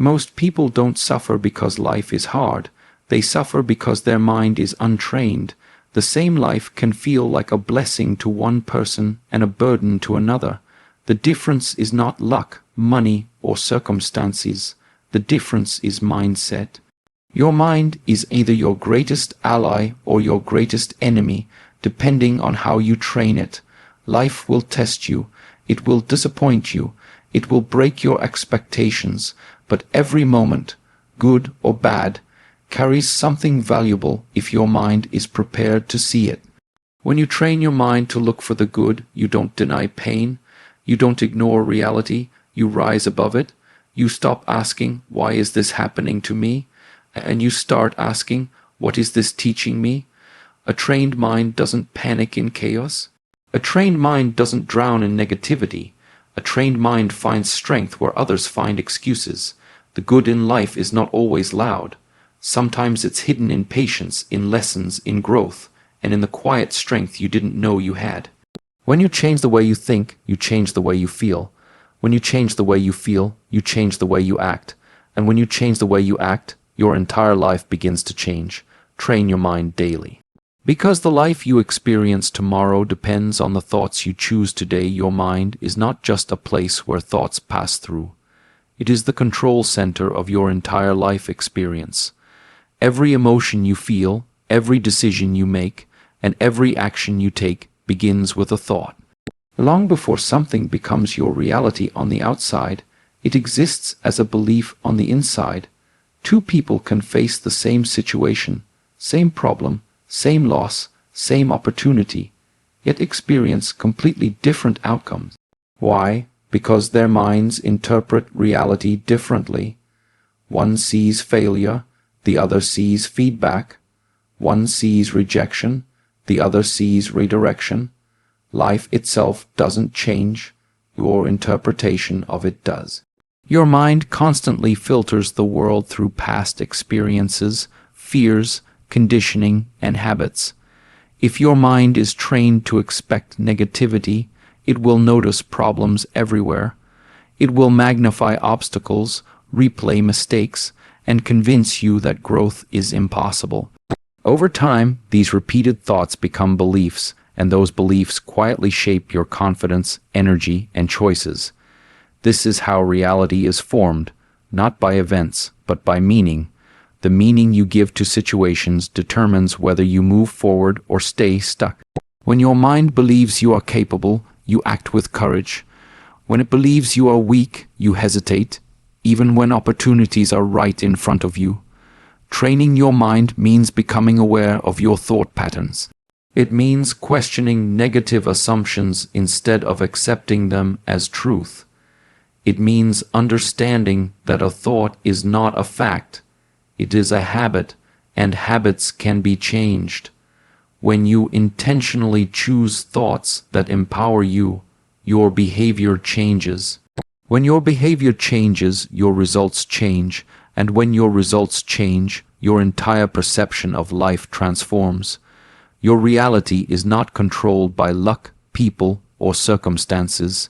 Most people don't suffer because life is hard. They suffer because their mind is untrained. The same life can feel like a blessing to one person and a burden to another. The difference is not luck, money, or circumstances. The difference is mindset. Your mind is either your greatest ally or your greatest enemy, depending on how you train it. Life will test you. It will disappoint you. It will break your expectations. But every moment, good or bad, carries something valuable if your mind is prepared to see it. When you train your mind to look for the good, you don't deny pain. You don't ignore reality. You rise above it. You stop asking, why is this happening to me? And you start asking, what is this teaching me? A trained mind doesn't panic in chaos. A trained mind doesn't drown in negativity. A trained mind finds strength where others find excuses. The good in life is not always loud. Sometimes it's hidden in patience, in lessons, in growth, and in the quiet strength you didn't know you had. When you change the way you think, you change the way you feel. When you change the way you feel, you change the way you act. And when you change the way you act, your entire life begins to change. Train your mind daily. Because the life you experience tomorrow depends on the thoughts you choose today, your mind is not just a place where thoughts pass through. It is the control center of your entire life experience. Every emotion you feel, every decision you make, and every action you take begins with a thought. Long before something becomes your reality on the outside, it exists as a belief on the inside. Two people can face the same situation, same problem, same loss, same opportunity, yet experience completely different outcomes. Why? Because their minds interpret reality differently. One sees failure, the other sees feedback. One sees rejection, the other sees redirection. Life itself doesn't change, your interpretation of it does. Your mind constantly filters the world through past experiences, fears, conditioning, and habits. If your mind is trained to expect negativity, it will notice problems everywhere. It will magnify obstacles, replay mistakes, and convince you that growth is impossible. Over time, these repeated thoughts become beliefs, and those beliefs quietly shape your confidence, energy, and choices. This is how reality is formed, not by events, but by meaning. The meaning you give to situations determines whether you move forward or stay stuck. When your mind believes you are capable, you act with courage. When it believes you are weak, you hesitate, even when opportunities are right in front of you. Training your mind means becoming aware of your thought patterns. It means questioning negative assumptions instead of accepting them as truth. It means understanding that a thought is not a fact. It is a habit, and habits can be changed. When you intentionally choose thoughts that empower you, your behavior changes. When your behavior changes, your results change, and when your results change, your entire perception of life transforms. Your reality is not controlled by luck, people, or circumstances.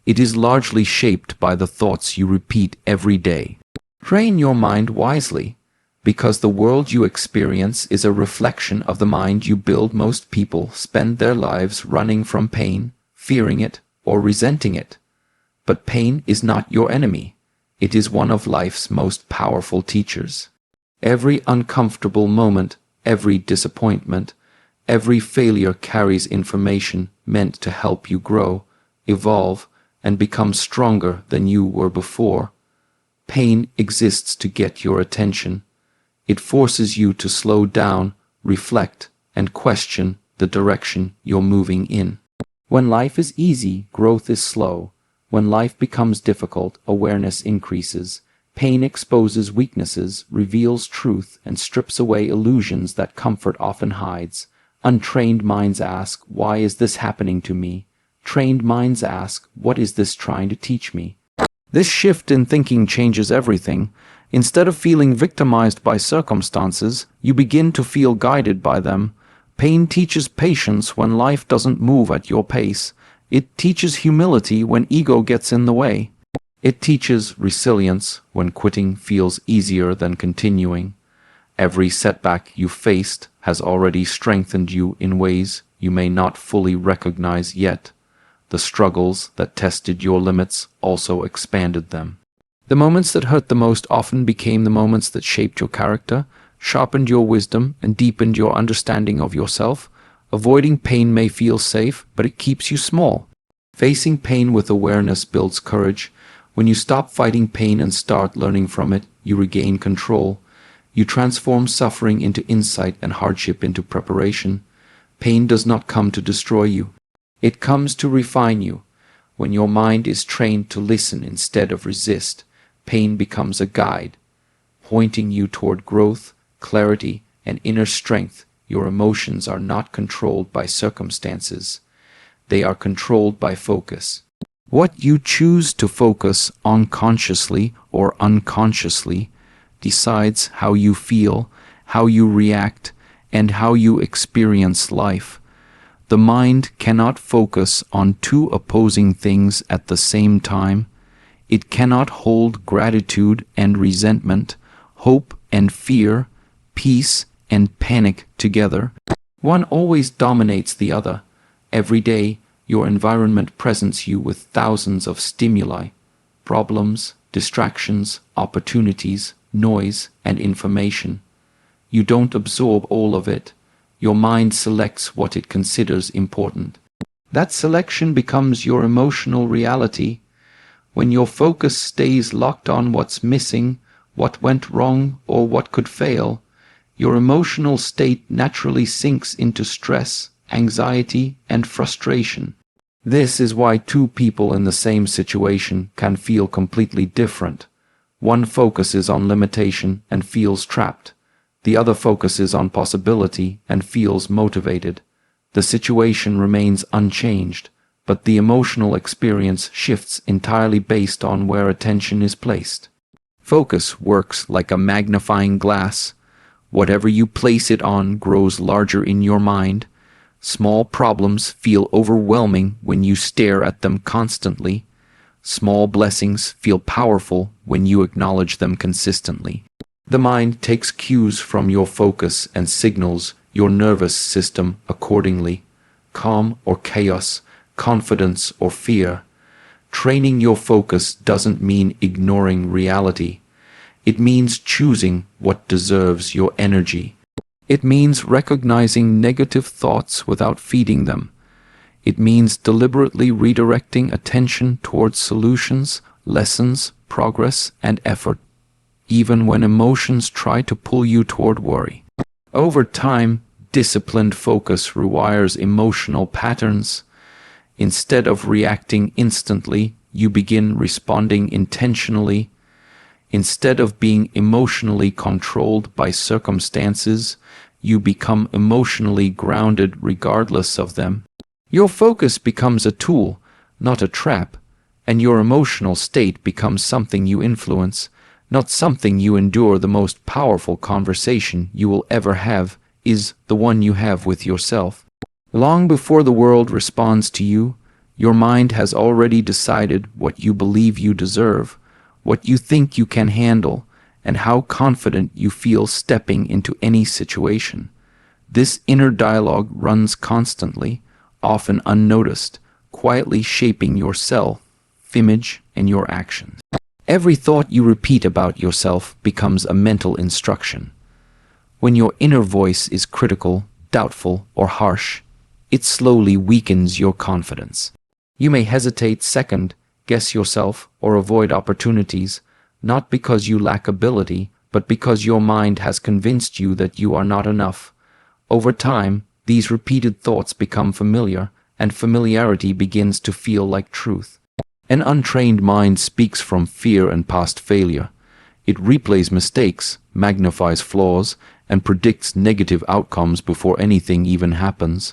It is largely shaped by the thoughts you repeat every day. Train your mind wisely, because the world you experience is a reflection of the mind you build. Most people spend their lives running from pain, fearing it, or resenting it. But pain is not your enemy. It is one of life's most powerful teachers. Every uncomfortable moment, every disappointment, every failure carries information meant to help you grow, evolve, and become stronger than you were before. Pain exists to get your attention. It forces you to slow down, reflect, and question the direction you're moving in. When life is easy, growth is slow. When life becomes difficult, awareness increases. Pain exposes weaknesses, reveals truth, and strips away illusions that comfort often hides. Untrained minds ask, why is this happening to me? Trained minds ask, what is this trying to teach me? This shift in thinking changes everything. Instead of feeling victimized by circumstances, you begin to feel guided by them. Pain teaches patience when life doesn't move at your pace. It teaches humility when ego gets in the way. It teaches resilience when quitting feels easier than continuing. Every setback you faced has already strengthened you in ways you may not fully recognize yet. The struggles that tested your limits also expanded them. The moments that hurt the most often became the moments that shaped your character, sharpened your wisdom, and deepened your understanding of yourself. Avoiding pain may feel safe, but it keeps you small. Facing pain with awareness builds courage. When you stop fighting pain and start learning from it, you regain control. You transform suffering into insight and hardship into preparation. Pain does not come to destroy you. It comes to refine you. When your mind is trained to listen instead of resist, pain becomes a guide, pointing you toward growth, clarity, and inner strength. Your emotions are not controlled by circumstances. They are controlled by focus. What you choose to focus on consciously or unconsciously decides how you feel, how you react, and how you experience life. The mind cannot focus on two opposing things at the same time. It cannot hold gratitude and resentment, hope and fear, peace and panic together. One always dominates the other. Every day, your environment presents you with thousands of stimuli, problems, distractions, opportunities, noise, and information. You don't absorb all of it. Your mind selects what it considers important. That selection becomes your emotional reality. When your focus stays locked on what's missing, what went wrong, or what could fail, your emotional state naturally sinks into stress, anxiety, and frustration. This is why two people in the same situation can feel completely different. One focuses on limitation and feels trapped. The other focuses on possibility and feels motivated. The situation remains unchanged, but the emotional experience shifts entirely based on where attention is placed. Focus works like a magnifying glass. Whatever you place it on grows larger in your mind. Small problems feel overwhelming when you stare at them constantly. Small blessings feel powerful when you acknowledge them consistently. The mind takes cues from your focus and signals your nervous system accordingly. Calm or chaos, confidence or fear. Training your focus doesn't mean ignoring reality. It means choosing what deserves your energy. It means recognizing negative thoughts without feeding them. It means deliberately redirecting attention towards solutions, lessons, progress, and effort, even when emotions try to pull you toward worry. Over time, disciplined focus rewires emotional patterns. Instead of reacting instantly, you begin responding intentionally. Instead of being emotionally controlled by circumstances, you become emotionally grounded regardless of them. Your focus becomes a tool, not a trap, and your emotional state becomes something you influence, not something you endure. The most powerful conversation you will ever have is the one you have with yourself. Long before the world responds to you, your mind has already decided what you believe you deserve, what you think you can handle, and how confident you feel stepping into any situation. This inner dialogue runs constantly, often unnoticed, quietly shaping your self-image and your actions. Every thought you repeat about yourself becomes a mental instruction. When your inner voice is critical, doubtful, or harsh, it slowly weakens your confidence. You may hesitate, second guess yourself, or avoid opportunities, not because you lack ability, but because your mind has convinced you that you are not enough. Over time, these repeated thoughts become familiar, and familiarity begins to feel like truth. An untrained mind speaks from fear and past failure. It replays mistakes, magnifies flaws, and predicts negative outcomes before anything even happens.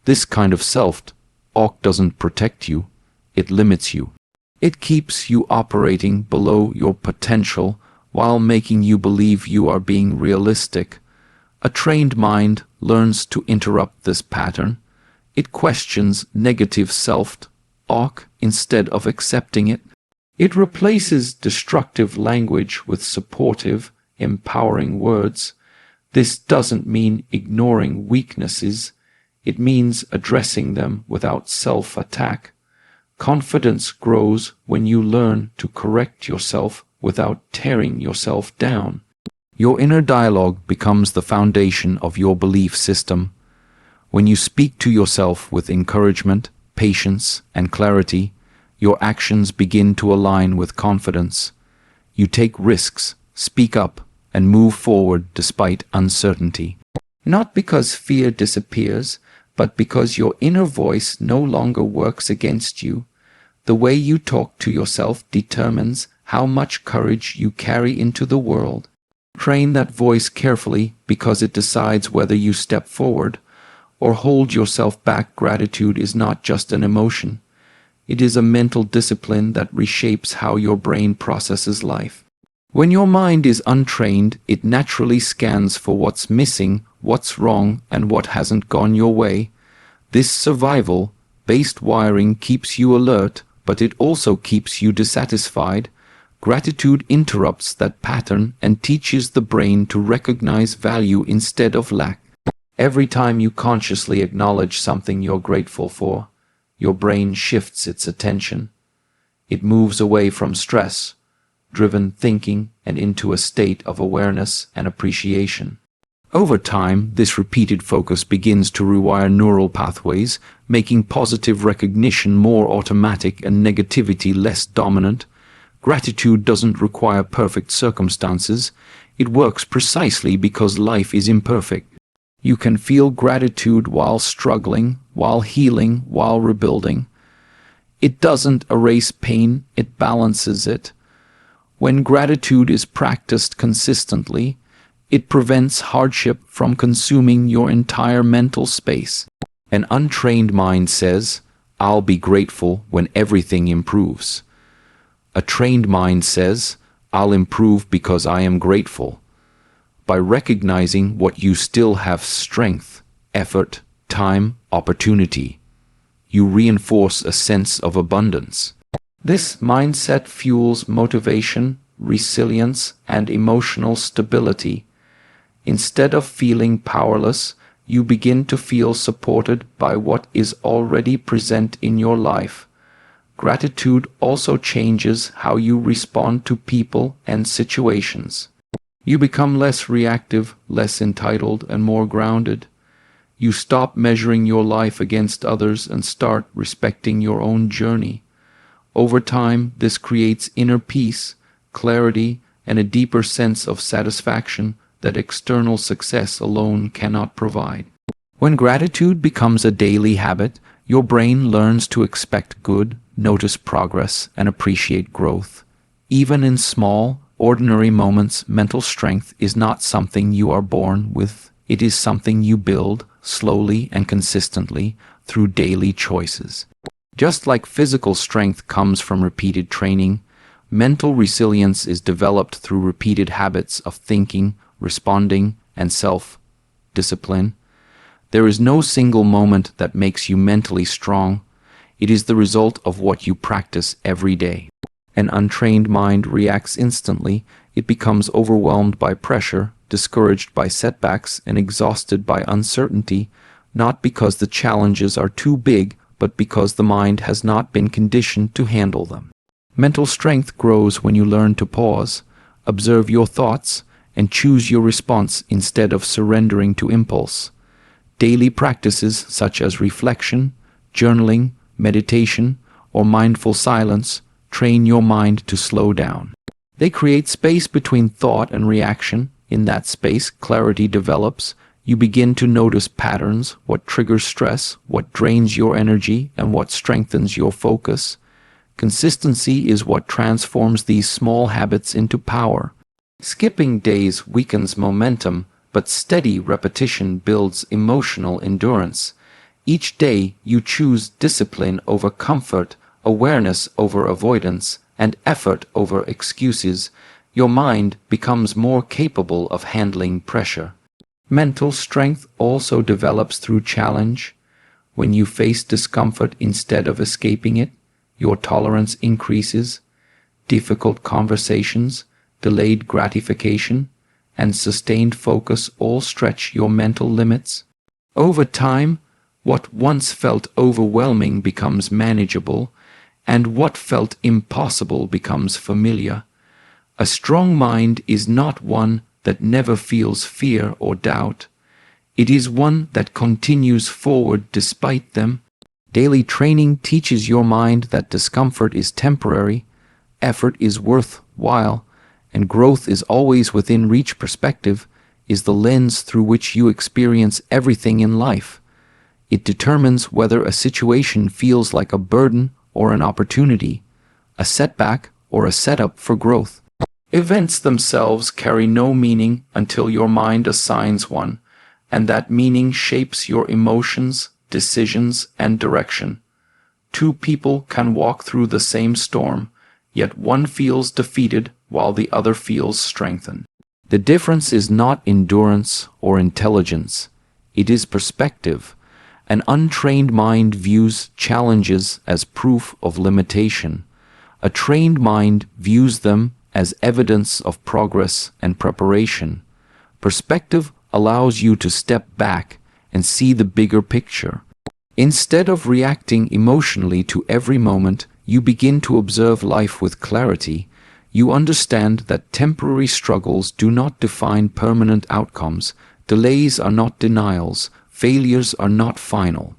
This kind of self-talk doesn't protect you, it limits you. It keeps you operating below your potential while making you believe you are being realistic. A trained mind learns to interrupt this pattern. It questions negative self-talk instead of accepting it. It replaces destructive language with supportive, empowering words. This doesn't mean ignoring weaknesses. It means addressing them without self-attack. Confidence grows when you learn to correct yourself without tearing yourself down. Your inner dialogue becomes the foundation of your belief system. When you speak to yourself with encouragement, patience, and clarity, your actions begin to align with confidence. You take risks, speak up, and move forward despite uncertainty. Not because fear disappears, but because your inner voice no longer works against you. The way you talk to yourself determines how much courage you carry into the world. Train that voice carefully because it decides whether you step forward or hold yourself back. Gratitude is not just an emotion. It is a mental discipline that reshapes how your brain processes life. When your mind is untrained, it naturally scans for what's missing, what's wrong, and what hasn't gone your way. This survival-based wiring keeps you alert, but it also keeps you dissatisfied. Gratitude interrupts that pattern and teaches the brain to recognize value instead of lack. Every time you consciously acknowledge something you're grateful for, your brain shifts its attention. It moves away from stress-driven thinking and into a state of awareness and appreciation. Over time, this repeated focus begins to rewire neural pathways, making positive recognition more automatic and negativity less dominant. Gratitude doesn't require perfect circumstances. It works precisely because life is imperfect. You can feel gratitude while struggling, while healing, while rebuilding. It doesn't erase pain, it balances it. When gratitude is practiced consistently, it prevents hardship from consuming your entire mental space. An untrained mind says, "I'll be grateful when everything improves." A trained mind says, "I'll improve because I am grateful." By recognizing what you still have: strength, effort, time, opportunity, you reinforce a sense of abundance. This mindset fuels motivation, resilience, and emotional stability. Instead of feeling powerless, you begin to feel supported by what is already present in your life. Gratitude also changes how you respond to people and situations. You become less reactive, less entitled, and more grounded. You stop measuring your life against others and start respecting your own journey. Over time, this creates inner peace, clarity, and a deeper sense of satisfaction that external success alone cannot provide. When gratitude becomes a daily habit, your brain learns to expect good, notice progress, and appreciate growth. Even in small, ordinary moments, mental strength is not something you are born with. It is something you build slowly and consistently through daily choices. Just like physical strength comes from repeated training, mental resilience is developed through repeated habits of thinking, responding, and self-discipline. There is no single moment that makes you mentally strong. It is the result of what you practice every day. An untrained mind reacts instantly. It becomes overwhelmed by pressure, discouraged by setbacks, and exhausted by uncertainty, not because the challenges are too big, but because the mind has not been conditioned to handle them. Mental strength grows when you learn to pause, observe your thoughts, and choose your response instead of surrendering to impulse. Daily practices such as reflection, journaling, meditation, or mindful silence train your mind to slow down. They create space between thought and reaction. In that space, clarity develops. You begin to notice patterns, what triggers stress, what drains your energy, and what strengthens your focus. Consistency is what transforms these small habits into power. Skipping days weakens momentum, but steady repetition builds emotional endurance. Each day you choose discipline over comfort, awareness over avoidance, and effort over excuses. Your mind becomes more capable of handling pressure. Mental strength also develops through challenge. When you face discomfort instead of escaping it, your tolerance increases. difficult conversations, delayed gratification, and sustained focus all stretch your mental limits. Over time, what once felt overwhelming becomes manageable, and what felt impossible becomes familiar. A strong mind is not one that never feels fear or doubt. It is one that continues forward despite them. Daily training teaches your mind that discomfort is temporary, effort is worthwhile, and growth is always within reach. Perspective is the lens through which you experience everything in life. It determines whether a situation feels like a burden or an opportunity, a setback or a setup for growth. Events themselves carry no meaning until your mind assigns one, and that meaning shapes your emotions, decisions, and direction. Two people can walk through the same storm, yet one feels defeated while the other feels strengthened. The difference is not endurance or intelligence, it is perspective. An untrained mind views challenges as proof of limitation. A trained mind views them as evidence of progress and preparation. Perspective allows you to step back and see the bigger picture. Instead of reacting emotionally to every moment, you begin to observe life with clarity. You understand that temporary struggles do not define permanent outcomes. Delays are not denials. Failures are not final.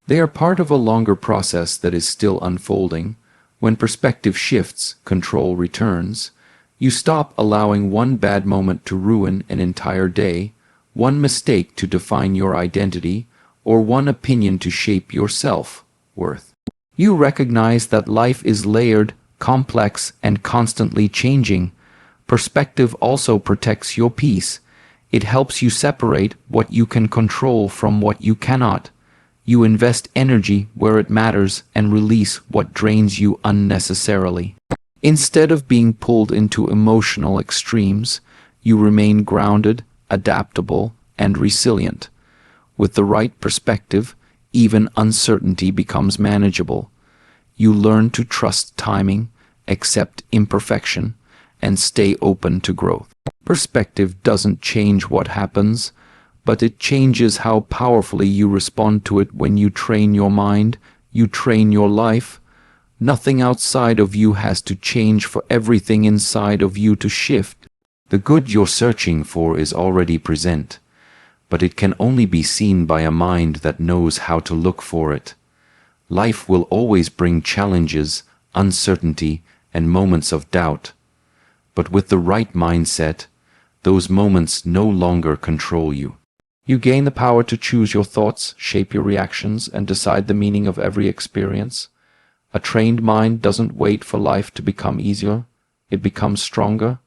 They are part of a longer process that is still unfolding. When perspective shifts, control returns. You stop allowing one bad moment to ruin an entire day, one mistake to define your identity, or one opinion to shape your self-worth. You recognize that life is layered, complex, and constantly changing. Perspective also protects your peace. It helps you separate what you can control from what you cannot. You invest energy where it matters and release what drains you unnecessarily. Instead of being pulled into emotional extremes, you remain grounded, adaptable, and resilient. With the right perspective, even uncertainty becomes manageable. You learn to trust timing, accept imperfection, and stay open to growth. Perspective doesn't change what happens, but it changes how powerfully you respond to it. When you train your mind, you train your life. Nothing outside of you has to change for everything inside of you to shift. The good you're searching for is already present, but it can only be seen by a mind that knows how to look for it. Life will always bring challenges, uncertainty, and moments of doubt. But with the right mindset, those moments no longer control you. You gain the power to choose your thoughts, shape your reactions, and decide the meaning of every experience. A trained mind doesn't wait for life to become easier. It becomes stronger.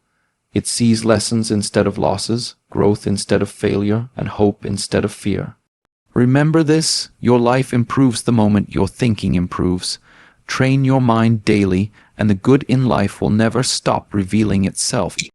It sees lessons instead of losses, growth instead of failure, and hope instead of fear. Remember this: your life improves the moment your thinking improves. Train your mind daily, and the good in life will never stop revealing itself.